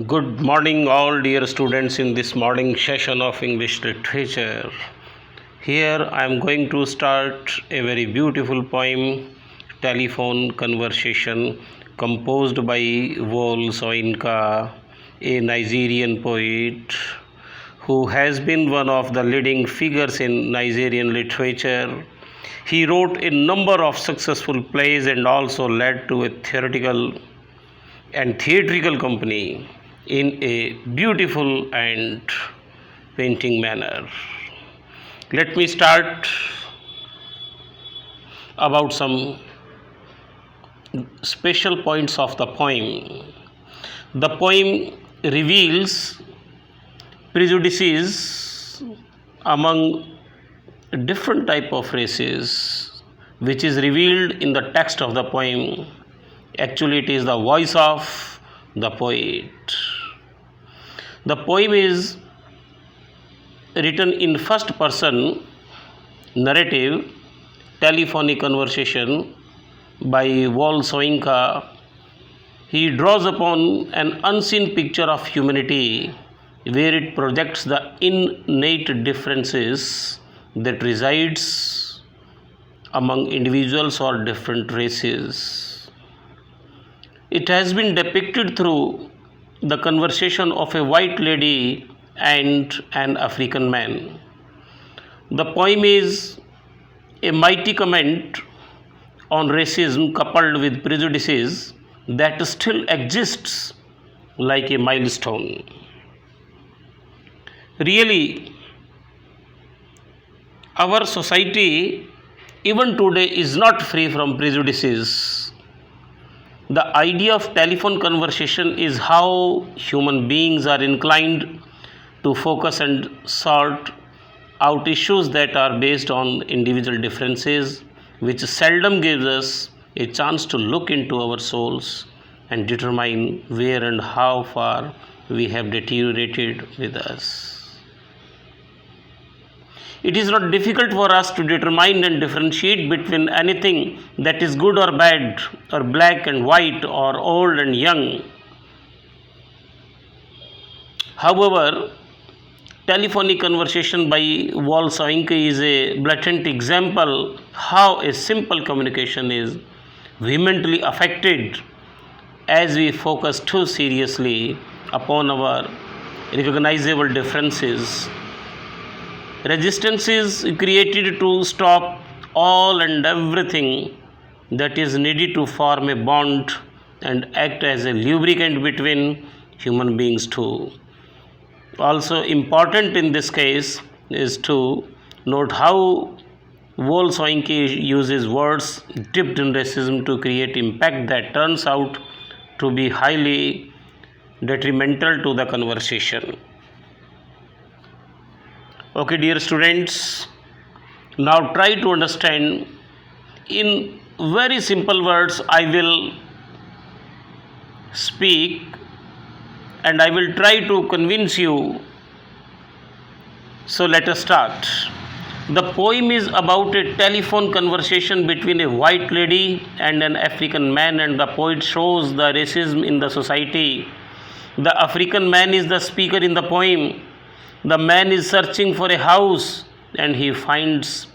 Good morning, all dear students, in this morning session of English literature. Here I am going to start a very beautiful poem, Telephone Conversation, composed by Wole Soyinka, a Nigerian poet who has been one of the leading figures in Nigerian literature. He wrote a number of successful plays and also led to a theatrical company in a beautiful and painting manner. Let me start about some special points of the poem. The poem reveals prejudices among different type of races, which is revealed in the text of the poem. Actually, it is the voice of the poet. The poem is written in first person narrative, telephonic conversation by Wole Soyinka. He draws upon an unseen picture of humanity where it projects the innate differences that resides among individuals or different races. It has been depicted through the conversation of a white lady and an African man. The poem is a mighty comment on racism coupled with prejudices that still exists like a milestone. Really, our society even today is not free from prejudices. The idea of telephone conversation is how human beings are inclined to focus and sort out issues that are based on individual differences, which seldom gives us a chance to look into our souls and determine where and how far we have deteriorated with us. It is not difficult for us to determine and differentiate between anything that is good or bad, or black and white, or old and young. However, telephonic conversation by Wole Soyinka is a blatant example how a simple communication is vehemently affected as we focus too seriously upon our recognizable differences. Resistance is created to stop all and everything that is needed to form a bond and act as a lubricant between human beings too. Also important in this case is to note how Wole Soyinka uses words dipped in racism to create impact that turns out to be highly detrimental to the conversation. Okay, dear students, now try to understand in very simple words. I will speak and I will try to convince you. So let us start. The poem is about a telephone conversation between a white lady and an African man, and the poet shows the racism in the society. The African man is the speaker in the poem. The man is searching for a house and he finds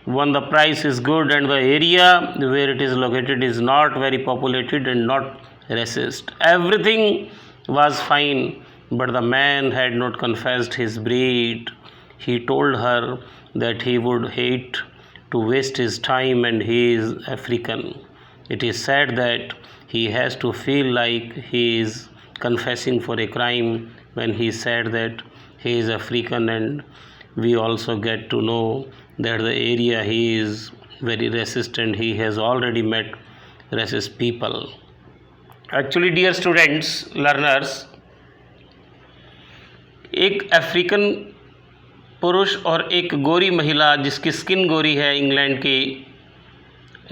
one. The price is good and the area where it is located is not very populated and not racist. Everything was fine, but the man had not confessed his breed. He told her that he would hate to waste his time and he is African. It is said that he has to feel like he is confessing for a crime when he said that he is African, and we also get to know that the area he is very racist and he has already met racist people. Actually, dear students, learners, एक African पुरुष और एक गोरी महिला जिसकी skin गोरी है, England की,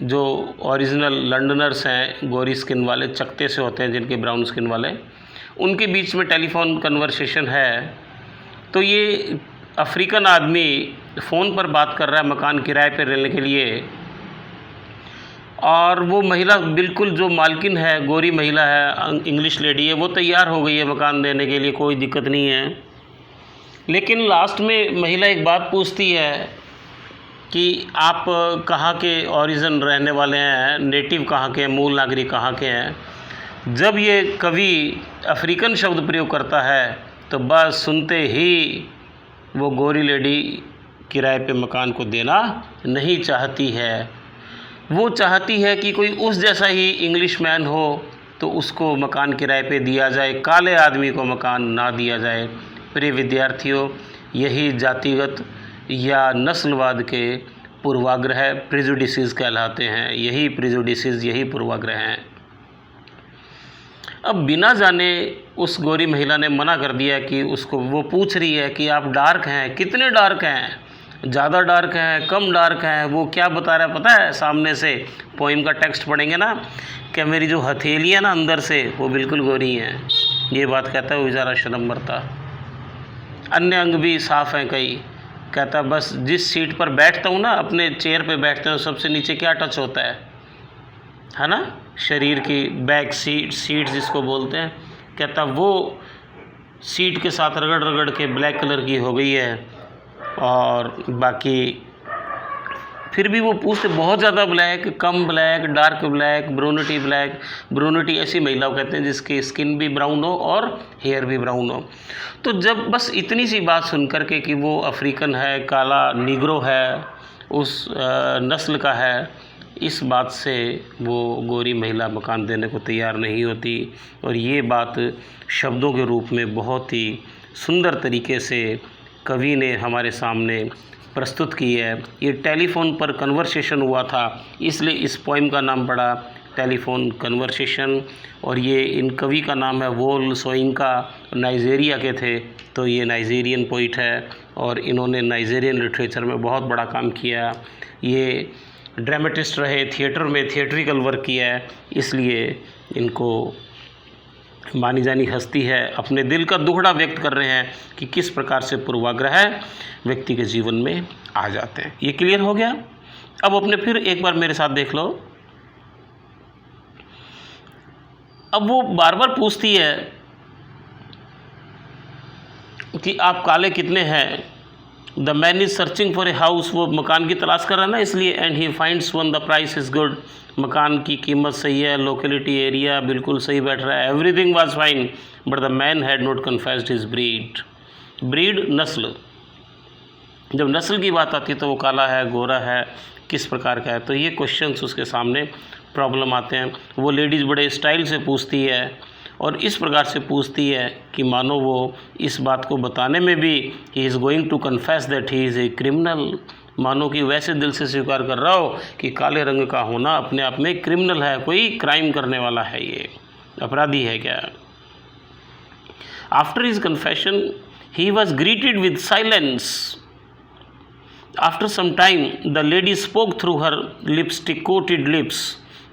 जो ओरिजिनल लंडनर्स हैं, गोरी स्किन वाले, चकते से होते हैं जिनके ब्राउन स्किन वाले, उनके बीच में टेलीफोन कन्वर्सेशन है. तो ये अफ्रीकन आदमी फ़ोन पर बात कर रहा है मकान किराए पर लेने के लिए, और वो महिला बिल्कुल जो मालकिन है, गोरी महिला है, इंग्लिश लेडी है, वो तैयार हो गई है मकान देने के लिए, कोई दिक्कत नहीं है। लेकिन लास्ट में महिला एक बात पूछती है कि आप कहाँ के ओरिजिन रहने वाले हैं, नेटिव कहाँ के हैं, मूल नागरिक कहाँ के हैं। जब ये कवि अफ्रीकन शब्द प्रयोग करता है तो बस सुनते ही वो गोरी लेडी किराए पे मकान को देना नहीं चाहती है। वो चाहती है कि कोई उस जैसा ही इंग्लिश मैन हो तो उसको मकान किराए पे दिया जाए, काले आदमी को मकान ना दिया जाए। प्रिय विद्यार्थियों, यही जातिगत या नस्लवाद के पूर्वाग्रह प्रेजुडिसेस कहलाते हैं। यही प्रेजुडिसेस, यही पूर्वाग्रह हैं। अब बिना जाने उस गोरी महिला ने मना कर दिया कि उसको, वो पूछ रही है कि आप डार्क हैं, कितने डार्क हैं, ज़्यादा डार्क हैं, कम डार्क हैं। वो क्या बता रहा है पता है? सामने से पोइम का टेक्स्ट पढ़ेंगे ना, क्या मेरी जो हथेली है ना अंदर से वो बिल्कुल गोरी हैं। ये बात कहता है वो बेचारा शर्मर था। अन्य अंग भी साफ़ हैं कई। कहता बस जिस सीट पर बैठता हूँ ना, अपने चेयर पे बैठते हैं, सबसे नीचे क्या टच होता है ना, शरीर की बैक सीट जिसको बोलते हैं। कहता वो सीट के साथ रगड़ रगड़ के ब्लैक कलर की हो गई है। और बाकी फिर भी वो पूछते बहुत ज़्यादा ब्लैक, कम ब्लैक, डार्क ब्लैक, ब्रूनिटी ब्लैक। ब्रूनिटी ऐसी महिला को कहते हैं जिसकी स्किन भी ब्राउन हो और हेयर भी ब्राउन हो। तो जब बस इतनी सी बात सुन कर के कि वो अफ्रीकन है, काला निग्रो है, उस नस्ल का है, इस बात से वो गोरी महिला मकान देने को तैयार नहीं होती। और ये बात शब्दों के रूप में बहुत ही सुंदर तरीके से कवि ने हमारे सामने प्रस्तुत की है। ये टेलीफोन पर कन्वर्सेशन हुआ था, इसलिए इस पोइम का नाम पड़ा टेलीफोन कन्वर्सेशन। और ये इन कवि का नाम है वोल सोइंका, नाइजीरिया के थे। तो ये नाइजीरियन पोइट है और इन्होंने नाइजीरियन लिटरेचर में बहुत बड़ा काम किया। ये ड्रामेटिस्ट रहे, थिएटर में थिएट्रिकल वर्क किया है, इसलिए इनको मानी जानी हस्ती है। अपने दिल का दुखड़ा व्यक्त कर रहे हैं कि किस प्रकार से पूर्वाग्रह व्यक्ति के जीवन में आ जाते हैं। ये क्लियर हो गया? अब अपने फिर एक बार मेरे साथ देख लो। अब वो बार बार पूछती है कि आप काले कितने हैं। The man is searching for a house, वो मकान की तलाश कर रहा है ना, इसलिए। And he finds one, the price is good, मकान की कीमत सही है, लोकेलिटी एरिया बिल्कुल सही बैठ रहा है, everything was fine. But the man had not confessed his breed. Breed नस्ल, जब नस्ल की बात आती है तो वो काला है, गोरा है, किस प्रकार का है। तो ये क्वेश्चंस उसके सामने प्रॉब्लम आते हैं। वो लेडीज़ बड़े स्टाइल से पूछती है और इस प्रकार से पूछती है कि मानो वो इस बात को बताने में भी he is going to confess that he is a criminal, मानो कि वैसे दिल से स्वीकार कर रहा हो कि काले रंग का होना अपने आप में क्रिमिनल है, कोई क्राइम करने वाला है, ये अपराधी है क्या। After his confession he was greeted with silence. After some time the lady spoke through her lipstick coated lips.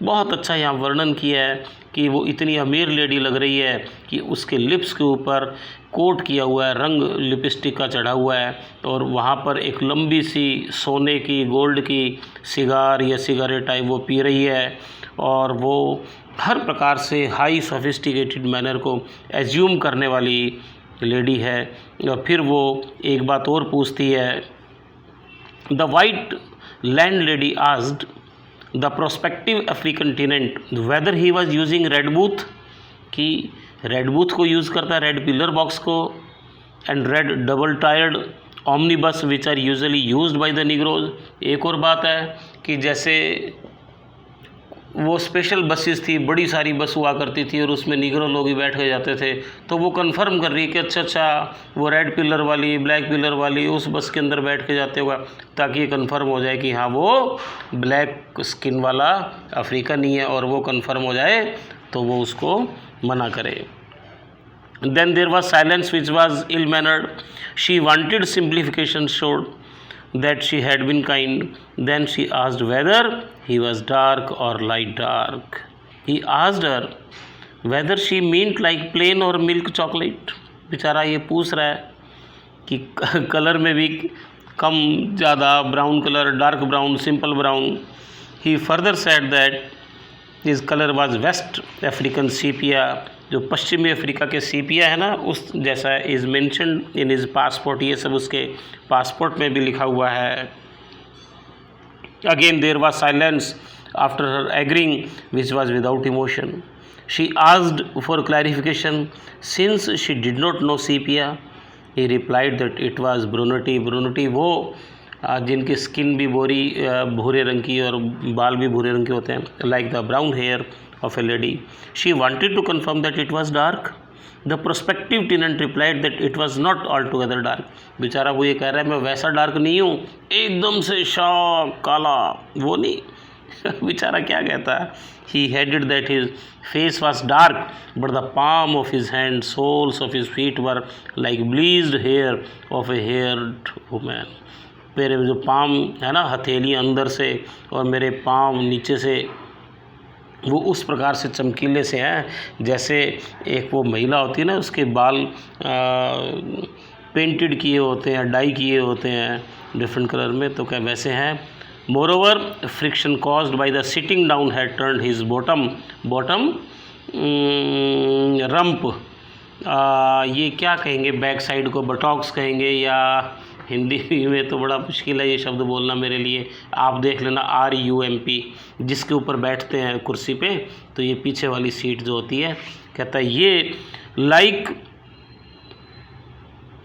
बहुत अच्छा यहाँ वर्णन किया है कि वो इतनी अमीर लेडी लग रही है कि उसके लिप्स के ऊपर कोट किया हुआ है, रंग लिपस्टिक का चढ़ा हुआ है, और वहाँ पर एक लंबी सी सोने की, गोल्ड की सिगार या सिगारेट टाइप वो पी रही है। और वो हर प्रकार से हाई सोफिस्टिकेटेड मैनर को एज्यूम करने वाली लेडी है। और फिर वो एक बात और पूछती है। The white landlady asked the prospective African tenant whether he was using red booth, कि रेड बूथ को यूज़ करता है, रेड पिलर बॉक्स को, and red double tiered omnibus which are usually used by the Negroes. एक और बात है कि जैसे वो स्पेशल बसेस थी, बड़ी सारी बस हुआ करती थी और उसमें निग्रो लोग ही बैठ के जाते थे। तो वो कंफर्म कर रही है कि अच्छा वो रेड पिलर वाली, ब्लैक पिलर वाली उस बस के अंदर बैठ के जाते होगा, ताकि ये कंफर्म हो जाए कि हाँ वो ब्लैक स्किन वाला अफ्रीकन ही है, और वो कंफर्म हो जाए तो वो उसको मना करे। Then there was silence which was ill-mannered. She wanted simplification showed that she had been kind. Then she asked whether he was dark or light dark. He asked her whether she meant like plain or milk chocolate. बेचारा ये पूछ रहा है कि colour में भी कम ज़्यादा, brown colour, dark brown, simple brown, He further said that his color was West African sepia, जो पश्चिमी अफ्रीका के सीपिया है ना उस जैसा is mentioned in his passport, ये सब उसके पासपोर्ट में भी लिखा हुआ है. Again there was silence after her agreeing, which was without emotion. She asked for clarification since she did not know sepia. He replied that it was brunette. Brunette वो जिनकी स्किन भी भूरे रंग की और बाल भी भूरे रंग के होते हैं, like the brown hair of a lady. She wanted to confirm that it was dark. The prospective tenant replied that it was not altogether dark. बेचारा वो ये कह रहा है मैं वैसा डार्क नहीं हूँ, एकदम से शार्प काला वो नहीं. बेचारा क्या कहता है. He added that his face was dark, but the palm of his hand, soles of his feet were like bleached hair of a haired woman. मेरे जो पाम है ना, हथेली अंदर से और मेरे पाम नीचे से वो उस प्रकार से चमकीले से हैं जैसे एक वो महिला होती है ना, उसके बाल पेंटेड किए होते हैं, डाई किए होते हैं डिफरेंट कलर में, तो क्या वैसे हैं. Moreover friction caused by the sitting down had turned his bottom rump, ये क्या कहेंगे, बैक साइड को बटॉक्स कहेंगे, या हिंदी में तो बड़ा मुश्किल है ये शब्द बोलना मेरे लिए, आप देख लेना RUMP, जिसके ऊपर बैठते हैं कुर्सी पे, तो ये पीछे वाली सीट जो होती है, कहता है ये लाइक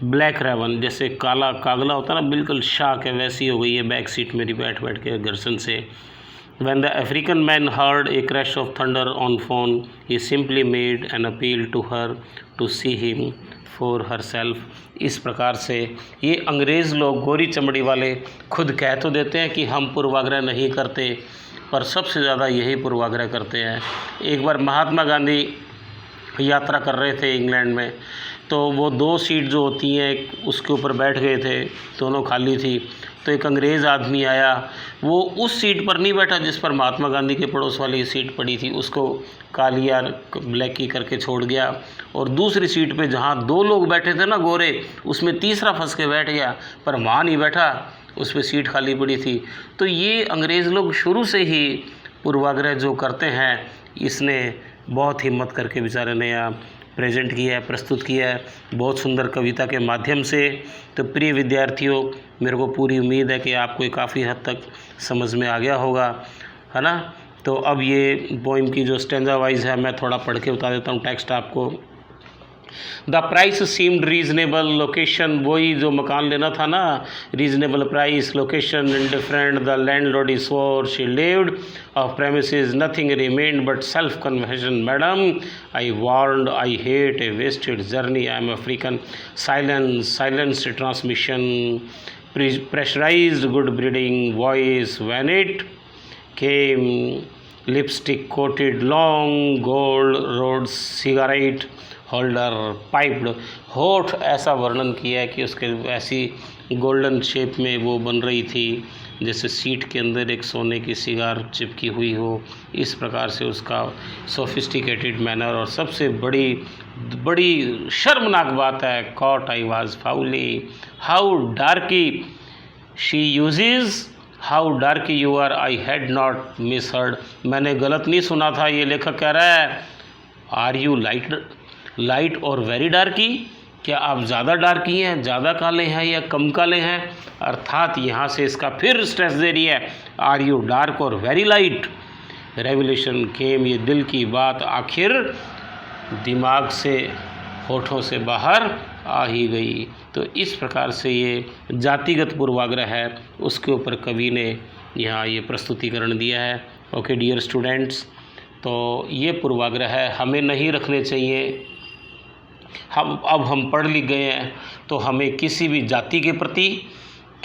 ब्लैक रेवन, जैसे काला कागला होता है ना, बिल्कुल शाक है वैसी हो गई है बैक सीट मेरी बैठ के घर्षण से. When the African man heard a crash of thunder on phone, he simply made an appeal to her to see him for herself. इस प्रकार से ये अंग्रेज़ लोग गोरी चमड़ी वाले खुद कह तो देते हैं कि हम पूर्वाग्रह नहीं करते, पर सबसे ज़्यादा यही पूर्वाग्रह करते हैं. एक बार महात्मा गांधी यात्रा कर रहे थे इंग्लैंड में, तो वो 2 सीट जो होती हैं उसके ऊपर बैठ गए थे, दोनों खाली थी. तो एक अंग्रेज़ आदमी आया, वो उस सीट पर नहीं बैठा जिस पर महात्मा गांधी के पड़ोस वाली सीट पड़ी थी, उसको कालिया ब्लैक की करके छोड़ गया, और दूसरी सीट पे जहाँ 2 लोग बैठे थे ना गोरे, उसमें तीसरा फंस के बैठ गया, पर वहाँ नहीं बैठा, उस पर सीट खाली पड़ी थी. तो ये अंग्रेज़ लोग शुरू से ही पूर्वाग्रह जो करते हैं, इसने बहुत हिम्मत करके बेचारे ने यहाँ प्रेजेंट किया है, प्रस्तुत किया है बहुत सुंदर कविता के माध्यम से. तो प्रिय विद्यार्थियों, मेरे को पूरी उम्मीद है कि आपको ये काफ़ी हद तक समझ में आ गया होगा, है ना. तो अब ये पोइम की जो स्टेंजा वाइज है मैं थोड़ा पढ़ के बता देता हूँ टेक्स्ट आपको. The price seemed reasonable, location वही जो मकान लेना था ना, reasonable price, location indifferent, the landlord is swore she lived off premises, nothing remained but self confession, madam I warned I hate a wasted journey, I am African, silence transmission, pressurized good breeding voice when it came, lipstick coated long gold road cigarette holder piped, होठ ऐसा वर्णन किया है कि उसके ऐसी golden shape में वो बन रही थी जैसे सीट के अंदर एक सोने की सिगार चिपकी हुई हो, इस प्रकार से उसका सोफिस्टिकेटेड मैनर. और सबसे बड़ी शर्मनाक बात है, caught I was foully, how darky she uses, how darky you are, I had not misheard, मैंने गलत नहीं सुना था, ये लेखक कह रहा है. आर यू लाइट और वेरी डार्की, क्या आप ज़्यादा डार्की हैं, ज़्यादा काले हैं या कम काले हैं. अर्थात यहाँ से इसका फिर स्ट्रेस दे रही है, आर यू डार्क और वेरी लाइट. रेवलेशन केम, ये दिल की बात आखिर दिमाग से होठों से बाहर आ ही गई. तो इस प्रकार से ये जातिगत पूर्वाग्रह है, उसके ऊपर कवि ने यहाँ ये प्रस्तुतिकरण दिया है. ओके डियर स्टूडेंट्स, तो ये पूर्वाग्रह है, हमें नहीं रखने चाहिए. अब हम पढ़ लिख गए हैं, तो हमें किसी भी जाति के प्रति,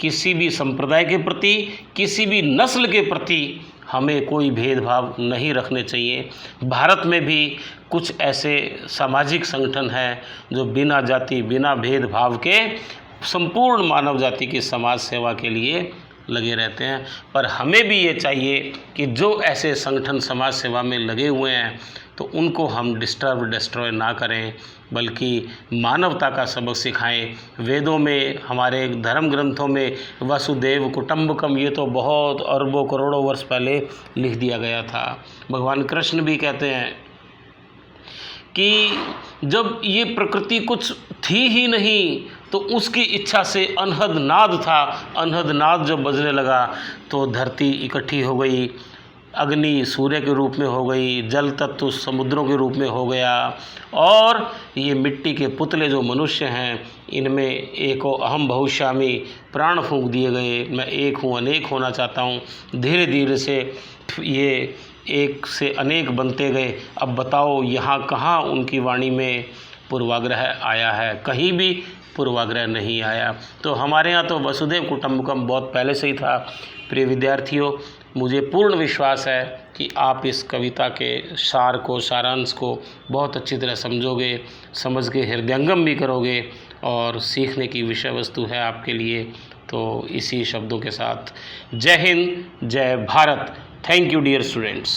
किसी भी संप्रदाय के प्रति, किसी भी नस्ल के प्रति हमें कोई भेदभाव नहीं रखने चाहिए. भारत में भी कुछ ऐसे सामाजिक संगठन हैं जो बिना जाति बिना भेदभाव के संपूर्ण मानव जाति की समाज सेवा के लिए लगे रहते हैं. पर हमें भी ये चाहिए कि जो ऐसे संगठन समाज सेवा में लगे हुए हैं तो उनको हम डिस्ट्रॉय ना करें, बल्कि मानवता का सबक सिखाएं। वेदों में, हमारे धर्म ग्रंथों में वसुदेव कुटुंबकम ये तो बहुत अरबों करोड़ों वर्ष पहले लिख दिया गया था। भगवान कृष्ण भी कहते हैं कि जब ये प्रकृति कुछ थी ही नहीं तो उसकी इच्छा से अनहद नाद था, अनहद नाद जब बजने लगा तो धरती इकट्ठी हो गई, अग्नि सूर्य के रूप में हो गई, जल तत्व समुद्रों के रूप में हो गया, और ये मिट्टी के पुतले जो मनुष्य हैं इनमें एको अहम बहुश्यामी प्राण फूंक दिए गए, मैं एक हूँ अनेक होना चाहता हूँ। धीरे धीरे से ये एक से अनेक बनते गए। अब बताओ यहाँ कहाँ उनकी वाणी में पूर्वाग्रह आया है? कहीं भी पूर्वाग्रह नहीं आया। तो हमारे यहाँ तो वसुदेव कुटुंबकम बहुत पहले से ही था। प्रिय विद्यार्थियों, मुझे पूर्ण विश्वास है कि आप इस कविता के सार को, सारांश को बहुत अच्छी तरह समझोगे, समझ के हृदयंगम भी करोगे और सीखने की विषय वस्तु है आपके लिए। तो इसी शब्दों के साथ जय हिंद, जय Bharat. Thank you dear students.